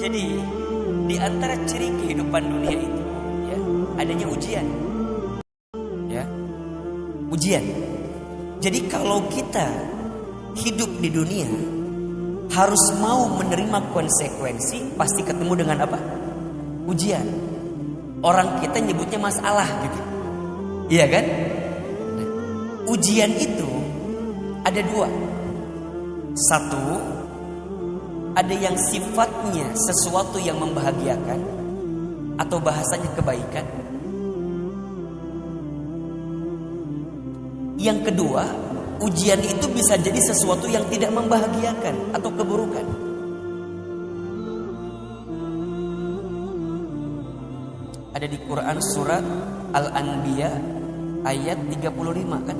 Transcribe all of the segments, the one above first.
Jadi di antara ciri kehidupan dunia itu ya, adanya ujian. Ya. Ujian. Jadi kalau kita hidup di dunia harus mau menerima konsekuensi, pasti ketemu dengan apa? Ujian. Orang kita nyebutnya masalah gitu. Iya kan? Nah, ujian itu ada dua. Satu, ada yang sifatnya sesuatu yang membahagiakan atau bahasanya kebaikan. Yang kedua, ujian itu bisa jadi sesuatu yang tidak membahagiakan atau keburukan. Ada di Quran surat Al-Anbiya ayat 35 kan?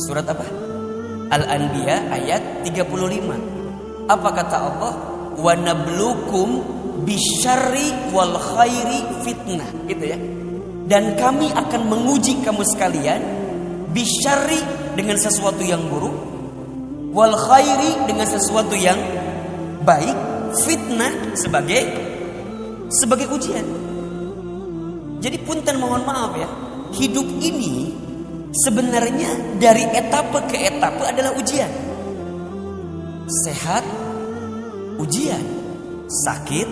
Surat apa? Al-Anbiya ayat 35. Apa kata Allah? Wa nablukum bisyarri wal khairi fitnah, gitu ya. Dan kami akan menguji kamu sekalian bisyarri dengan sesuatu yang buruk, wal khairi dengan sesuatu yang baik, fitnah sebagai ujian. Jadi punten mohon maaf ya, hidup ini sebenarnya dari etapa ke etapa adalah ujian. Sehat, ujian. Sakit,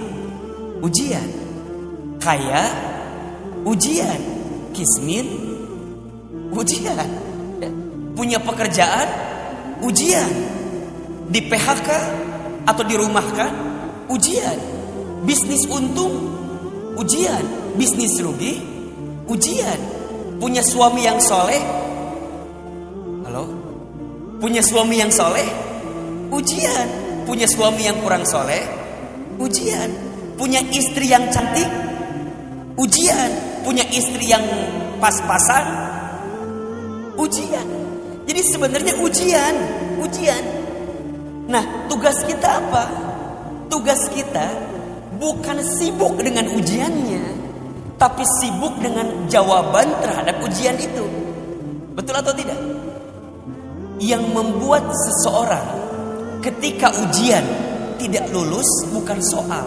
ujian. Kaya, ujian. Kismin, ujian. Punya pekerjaan, ujian. Di PHK atau dirumahkan, ujian. Bisnis untung, ujian. Bisnis rugi, ujian. Punya suami yang soleh, halo? Punya suami yang soleh, ujian. Punya suami yang kurang soleh, ujian. Punya istri yang cantik, ujian. Punya istri yang pas-pasan, ujian. Jadi sebenarnya ujian. Nah, tugas kita apa? Tugas kita bukan sibuk dengan ujiannya, tapi sibuk dengan jawaban terhadap ujian itu. Betul atau tidak? Yang membuat seseorang ketika ujian tidak lulus bukan soal,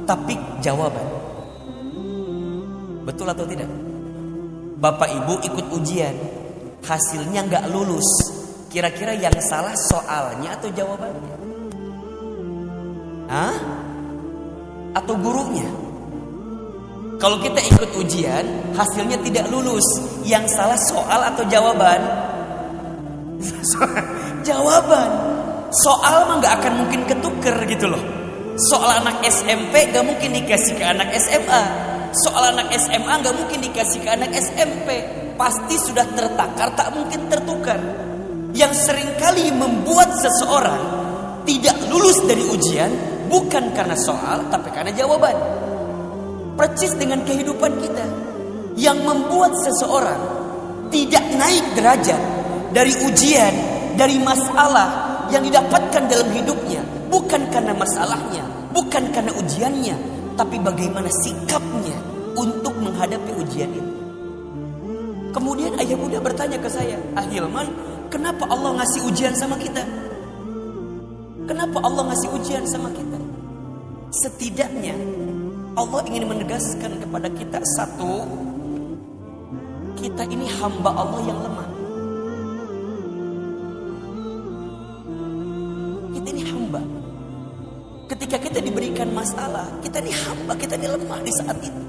tapi jawaban. Betul atau tidak? Bapak ibu ikut ujian, hasilnya nggak lulus. Kira-kira yang salah soalnya atau jawabannya? Hah? Atau gurunya? Kalau kita ikut ujian, hasilnya tidak lulus, yang salah soal atau jawaban? Jawaban. Soal mah nggak akan mungkin ketuker gitu loh. Soal anak SMP nggak mungkin dikasih ke anak SMA. Soal anak SMA nggak mungkin dikasih ke anak SMP. Pasti sudah tertakar, tak mungkin tertukar. Yang seringkali membuat seseorang tidak lulus dari ujian bukan karena soal, tapi karena jawaban. Percis dengan kehidupan kita. Yang membuat seseorang tidak naik derajat dari ujian, dari masalah yang didapatkan dalam hidupnya, bukan karena masalahnya, bukan karena ujiannya, tapi bagaimana sikapnya untuk menghadapi ujian itu. Kemudian ayah bunda bertanya ke saya, Hilman, kenapa Allah ngasih ujian sama kita? Kenapa Allah ngasih ujian sama kita? Setidaknya Allah ingin menegaskan kepada kita, satu, kita ini hamba Allah yang lemah. Kita ini hamba. Ketika kita diberikan masalah, kita ini hamba, kita ini lemah di saat itu.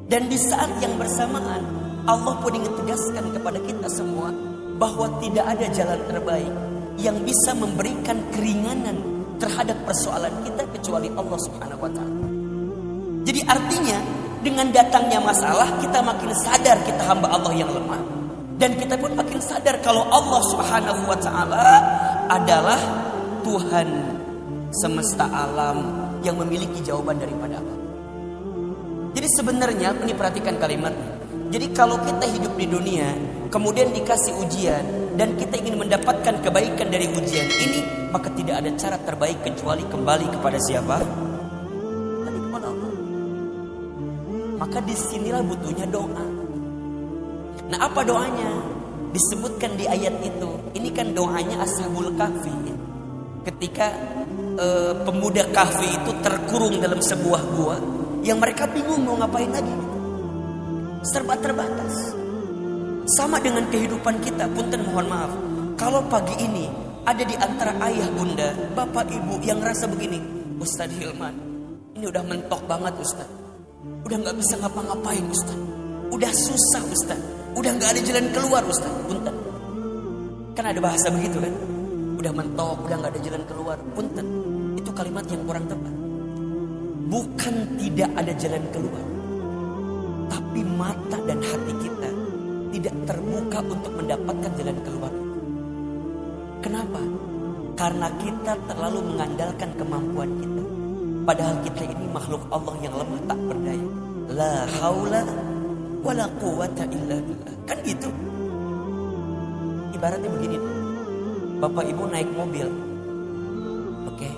Dan di saat yang bersamaan, Allah pun ingin tegaskan kepada kita semua bahwa tidak ada jalan terbaik yang bisa memberikan keringanan terhadap persoalan kita kecuali Allah Subhanahu wa taala. Jadi artinya dengan datangnya masalah kita makin sadar kita hamba Allah yang lemah, dan kita pun makin sadar kalau Allah Subhanahu wa taala adalah Tuhan semesta alam yang memiliki jawaban daripada apa. Jadi sebenarnya ini perhatikan kalimatnya. Jadi kalau kita hidup di dunia kemudian dikasih ujian dan kita ingin mendapatkan kebaikan dari ujian ini, maka tidak ada cara terbaik kecuali kembali kepada siapa? Tadi kepada Allah. Maka disinilah butuhnya doa. Nah, apa doanya? Disebutkan di ayat itu. Ini kan doanya Ashabul Kahfi. ketika pemuda kahfi itu terkurung dalam sebuah gua yang mereka bingung mau ngapain lagi. Serba terbatas. Sama dengan kehidupan kita, punten mohon maaf. Kalau pagi ini ada di antara ayah bunda, bapak ibu yang rasa begini, Ustadz Hilman, ini udah mentok banget Ustadz. Udah gak bisa ngapa-ngapain Ustadz. Udah susah Ustadz. Udah gak ada jalan keluar Ustadz. Punten. Kan ada bahasa begitu kan. Udah mentok, udah gak ada jalan keluar. Punten. Itu kalimat yang kurang tepat. Bukan tidak ada jalan keluar. Tapi mata dan hati kita tidak terbuka untuk mendapatkan jalan keluar. Kenapa? Karena kita terlalu mengandalkan kemampuan kita. Padahal kita ini makhluk Allah yang lemah tak berdaya. La haula wala quwata illa billah. Kan gitu. Ibaratnya begini. Bapak ibu naik mobil. Oke.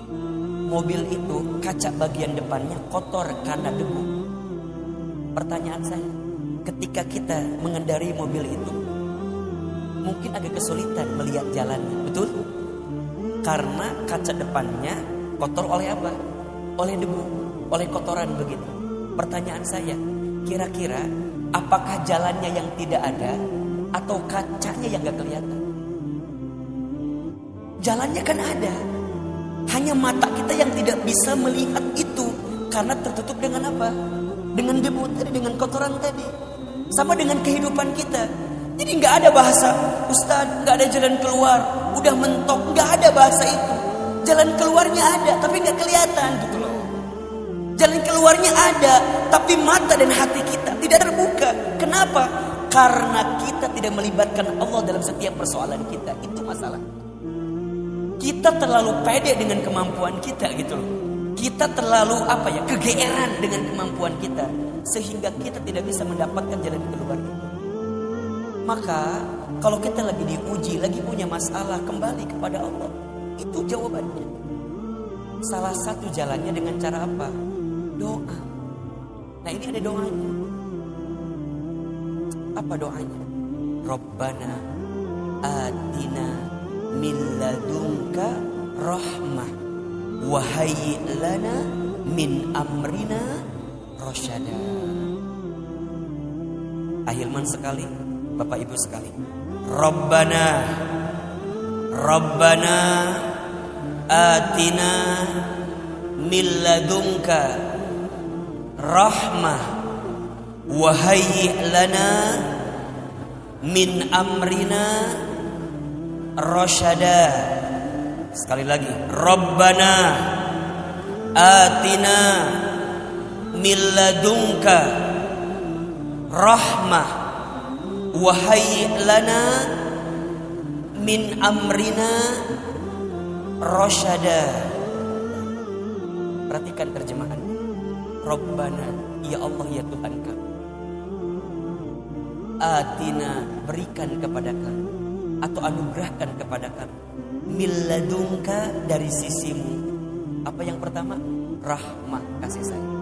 Mobil itu kaca bagian depannya kotor karena debu. Pertanyaan saya, ketika kita mengendarai mobil itu, mungkin agak kesulitan melihat jalannya, betul? Karena kaca depannya kotor oleh apa? Oleh debu, oleh kotoran begitu. Pertanyaan saya, kira-kira apakah jalannya yang tidak ada atau kacanya yang gak kelihatan? Jalannya kan ada, hanya mata kita yang tidak bisa melihat itu karena tertutup dengan apa? Dengan debu tadi, dengan kotoran tadi. Sama dengan kehidupan kita. Jadi gak ada bahasa, Ustadz gak ada jalan keluar, udah mentok, gak ada bahasa itu. Jalan keluarnya ada, tapi gak kelihatan gitu loh. Jalan keluarnya ada, tapi mata dan hati kita tidak terbuka. Kenapa? Karena kita tidak melibatkan Allah dalam setiap persoalan kita. Itu masalah. Kita terlalu pede dengan kemampuan kita gitu loh. Kita terlalu kegeeran dengan kemampuan kita, sehingga kita tidak bisa mendapatkan jalan keluar itu. Maka kalau kita lagi diuji, lagi punya masalah, kembali kepada Allah. Itu jawabannya. Salah satu jalannya dengan cara apa? Doa. Nah ini ada doanya. Apa doanya? Rabbana atina min ladunka rahmah wa hayyi' lana min amrina rasyada. Ahilman sekali, Bapak Ibu sekali. Rabbana atina min ladunka rahmah wa hayyi' lana min amrina rasyada. Sekali lagi, Rabbana atina min ladunka rahmah wa hayyi' lana min amrina rasyada. Perhatikan terjemahan. Rabbana, ya Allah ya Tuhan kami. Atina, berikan kepada kami atau anugerahkan kepada kami. Min ladunka, dari sisimu. Apa yang pertama? Rahmah, kasih sayang.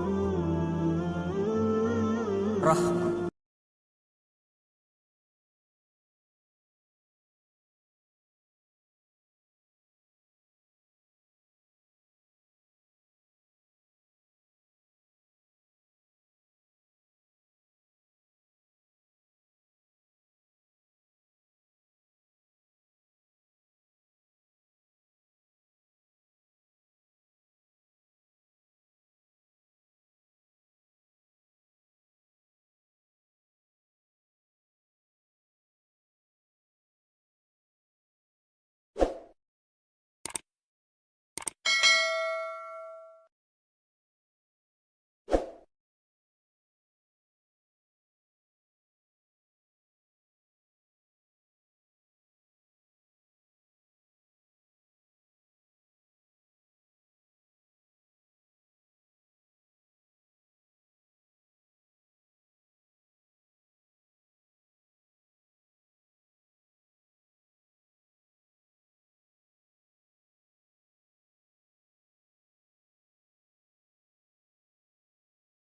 Rahmah.